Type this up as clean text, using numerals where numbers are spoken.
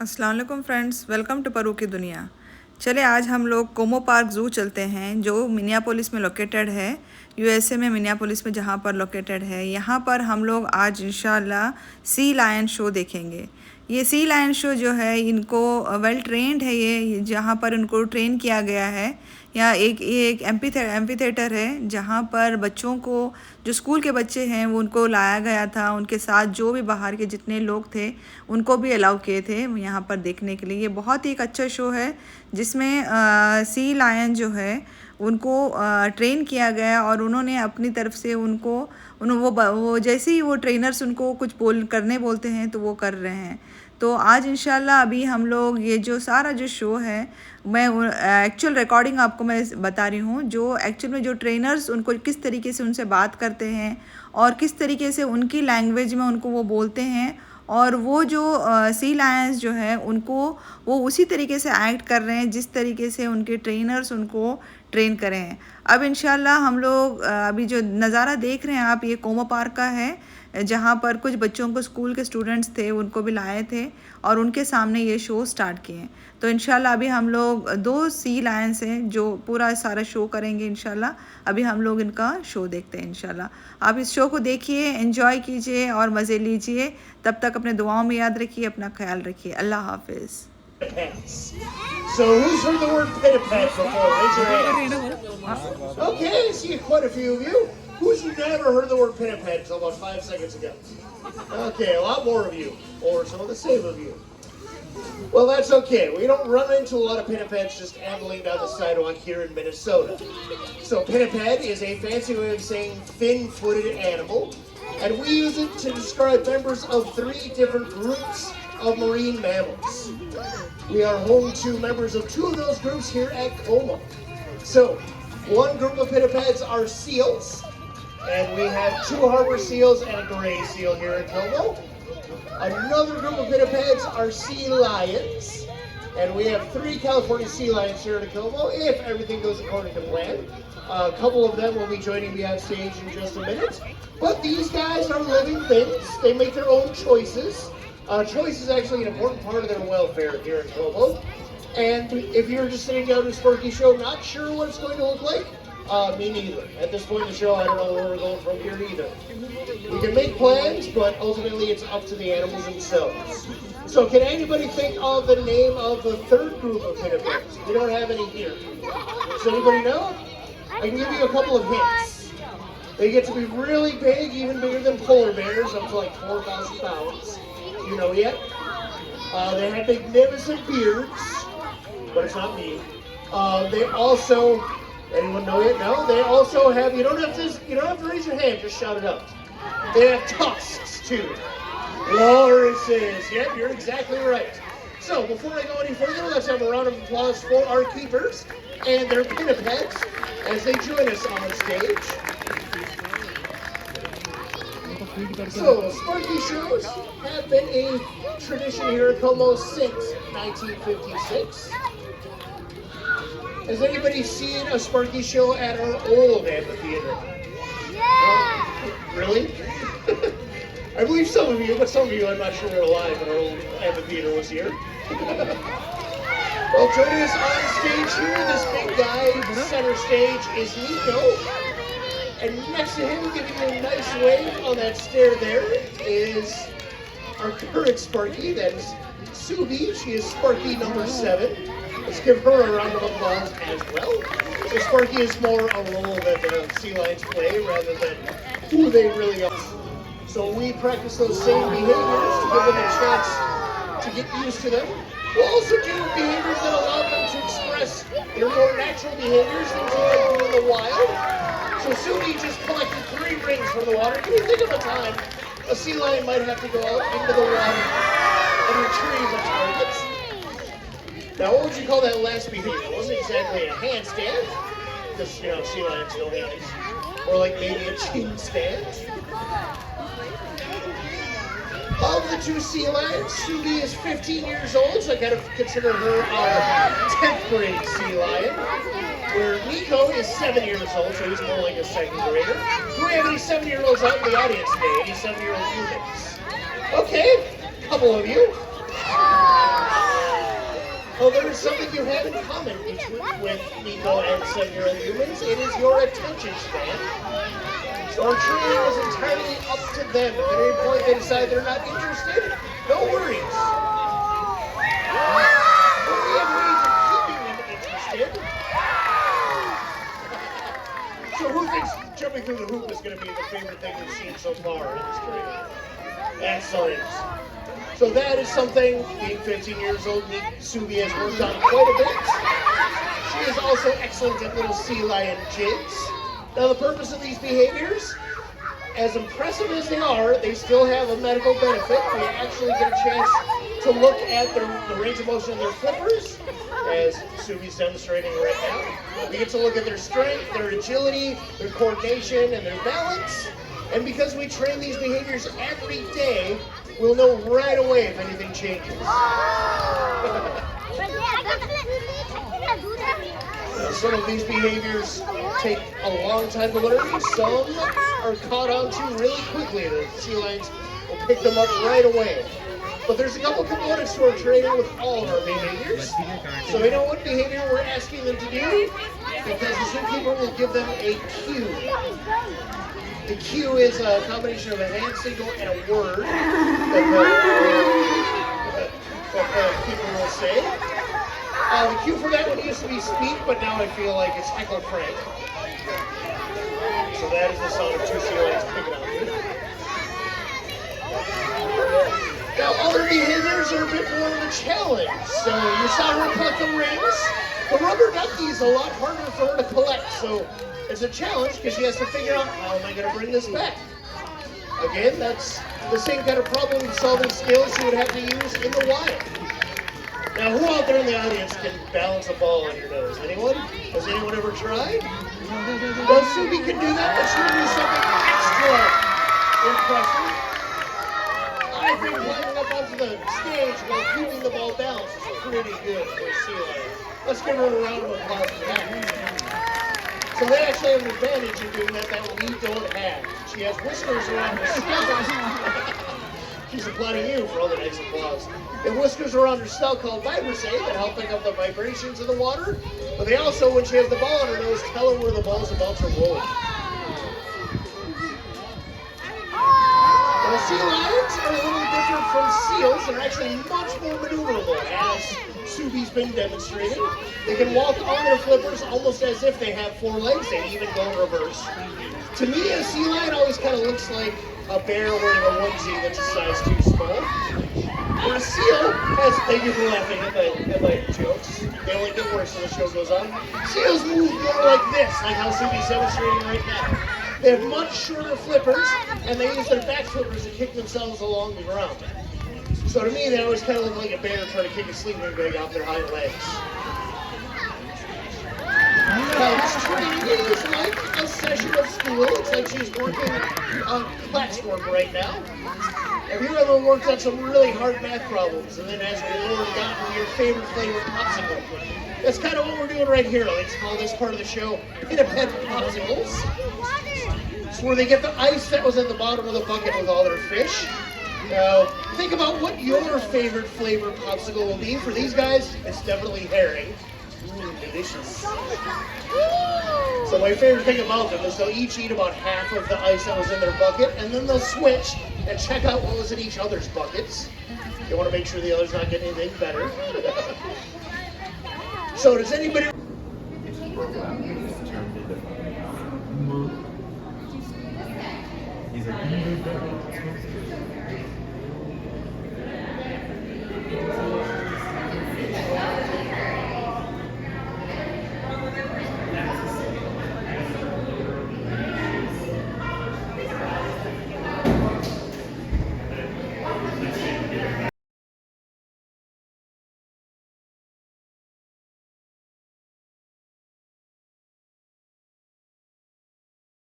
अस्सलाम वालेकुम friends, welcome to परू की दुनिया। चले आज हम लोग कोमो पार्क ज़ू चलते हैं जो मिनियापोलिस में लोकेटेड है, यूएसए में मिनियापोलिस में जहाँ पर लोकेटेड है। यहाँ पर हम लोग आज इंशाल्लाह सी लायन शो देखेंगे। ये सी लायन शो जो है इनको वेल ट्रेंड है, ये जहाँ पर इनको ट्रेन किया गया है। यहाँ एक एम्पी थिएटर है जहाँ पर बच्चों को, जो स्कूल के बच्चे हैं वो उनको लाया गया था। उनके साथ जो भी बाहर के जितने लोग थे उनको भी अलाउ किए थे यहाँ पर देखने के लिए। ये बहुत ही एक अच्छा शो है जिसमें सी लायन जो है उनको ट्रेन किया गया और उन्होंने अपनी तरफ से उनको वो जैसे ही वो ट्रेनर्स उनको कुछ बोलते हैं तो वो कर रहे हैं। तो आज इंशाल्लाह अभी हम लोग ये जो सारा जो शो है, मैं एक्चुअल रिकॉर्डिंग आपको मैं बता रही हूँ, जो एक्चुअल में जो ट्रेनर्स उनको किस तरीके से उनसे बात करते हैं और किस तरीके से उनकी लैंग्वेज में उनको वो बोलते हैं, और वो जो सी लायंस जो है उनको वो उसी तरीके से एक्ट कर रहे हैं जिस तरीके से उनके ट्रेनर्स उनको ट्रेन करें हैं। अब इंशाल्लाह हम लोग अभी जो नज़ारा देख रहे हैं आप, ये कोमो पार्क का है जहाँ पर कुछ बच्चों को, स्कूल के स्टूडेंट्स थे उनको भी लाए थे और उनके सामने ये शो स्टार्ट किए। तो इंशाल्लाह अभी हम लोग 2 सी लायंस हैं जो पूरा सारा शो करेंगे इंशाल्लाह। अभी हम लोग इनका शो देखते हैं इंशाल्लाह। आप इस शो को देखिए, एंजॉय कीजिए और मज़े लीजिए। तब तक अपने दुआओं में याद रखिए, अपना ख्याल रखिए। अल्लाह हाफिज़। So who's heard the word pinniped before? Raise your hand. Okay, I see quite a few of you. Who's never heard the word pinniped until about 5 seconds ago? Okay, a lot more of you, or some of the same of you. Well, that's okay. We don't run into a lot of pinnipeds just ambling down the sidewalk here in Minnesota. So pinniped is a fancy way of saying thin-footed animal, and we use it to describe members of 3 different groups of marine mammals. We are home to members of 2 of those groups here at Como. So, one group of pinnipeds are seals, and we have 2 harbor seals and a gray seal here at Como. Another group of pinnipeds are sea lions, and we have 3 California sea lions here at Como, if everything goes according to plan. A couple of them will be joining me on stage in just a minute. But these guys are living things. They make their own choices. Choice is actually an important part of their welfare here at Como. And if you're just sitting down to a Sparky show, not sure what it's going to look like, me neither. At this point in the show, I don't know where we're going from here either. We can make plans, but ultimately it's up to the animals themselves. So can anybody think of the name of the 3rd group of pinnipeds? We don't have any here. Does anybody know? I can give you a couple of hints. They get to be really big, even bigger than polar bears, up to like 4,000 pounds. You know yet? They have magnificent beards, but it's not me. They also, anyone know yet? No? They also have, you don't have to raise your hand, just shout it out. They have tusks too. Walruses. Yep, you're exactly right. So before I go any further, let's have a round of applause for our keepers and their pinnipeds as they join us on stage. So, Sparky shows have been a tradition here at Como since 1956. Has anybody seen a Sparky show at our old amphitheater? Really? I believe some of you, but some of you I'm not sure are alive when our old amphitheater was here. Well, joining us on stage here, this big guy, center stage, is Nico. And next to him, giving you a nice wave on that stair there, is our current Sparky. That is Subi. She is Sparky number 7. Let's give her a round of applause as well. So Sparky is more a role that the sea lions play rather than who they really are. So we practice those same behaviors to give them a chance to get used to them. We'll also do behaviors that allow them to express their more natural behaviors, things they like do in the wild. So Subi just collected 3 rings from the water. Can you think of a time a sea lion might have to go out into the water and retrieve a target? Now, what would you call that last behavior? It wasn't exactly a handstand, because, sea lions don't hands. Or like maybe a chin stand. Of the 2 sea lions, Subi is 15 years old, so I kind of consider her our 10th grade sea lion. Where Nico is 7 years old, so he's more like a 2nd grader. Do we have any 7-year-olds out in the audience today? Any 7-year-old humans? Okay, a couple of you. have in common with Nico and 7-year-old humans, it is your attention span. So our training is entirely up to them. If at any point they decide they're not interested, no worries. But we have ways of keeping them interested. So who thinks jumping through the hoop is going to be the favorite thing we've seen so far in this training? Excellent. So that is something, being 15 years old, Subi has worked on quite a bit. She is also excellent at little sea lion jigs. Now the purpose of these behaviors, as impressive as they are, they still have a medical benefit. We actually get a chance to look at the range of motion of their flippers, as Subi's demonstrating right now. We get to look at their strength, their agility, their coordination, and their balance. And because we train these behaviors every day, we'll know right away if anything changes. Some of these behaviors take a long time to learn. Some are caught on to really quickly. The sea lions will pick them up right away. But there's a couple components to our training with all of our behaviors. So we know what behavior we're asking them to do, because the zookeeper will give them a cue. The cue is a combination of a hand signal and a word that the keeper will say. The cue for that one used to be speak, but now I feel like it's heckle crank. So that is the sound of two sea lions picking on me. Now other behaviors are a bit more of a challenge. So you saw her collect the rings. The rubber ducky is a lot harder for her to collect, so it's a challenge because she has to figure out, how am I going to bring this back? Again, that's the same kind of problem-solving skills you would have to use in the wild. Now, who out there in the audience can balance a ball on your nose? Anyone? Has anyone ever tried? Well, Subi can do that. That's usually something extra impressive. I think climbing up onto the stage while keeping the ball balanced is pretty good for a sea lion. Let's give her a round of applause for that. So they actually have an advantage in doing that we don't have. She has whiskers around her snout. She's applauding you for all the nice applause. They have whiskers around her snout called vibrissae that help pick up the vibrations of the water. But they also, when she has the ball on her nose, tell her where the ball's about to roll. Now, sea lions are a little different from seals. They're actually much more maneuverable, as Subi's been demonstrating. They can walk on their flippers almost as if they have 4 legs. They even go in reverse. To me, a sea lion always kind of looks like a bear wearing a onesie that's a size too small. Where a seal has, thank you for laughing at my jokes. They only get worse as the show goes on. Seals move more like this, like how Subi's demonstrating right now. They have much shorter flippers, and they use their back flippers to kick themselves along the ground. So to me, they always kind of look like a bear trying to kick a sleeping bag off their hind legs. Now, this training is like a session of school. It's like she's working on classwork right now. Have you ever worked on some really hard math problems and then as a reward gotten your favorite flavor popsicle? That's kind of what we're doing right here. Let's call this part of the show Pin-a-Pet Popsicles. It's where they get the ice that was at the bottom of the bucket with all their fish. Now, think about what your favorite flavor popsicle will be. For these guys, it's definitely herring. Delicious. So my favorite thing about them is they'll each eat about half of the ice that was in their bucket, and then they'll switch and check out what was in each other's buckets. You want to make sure the other's not getting anything better. So does anybody...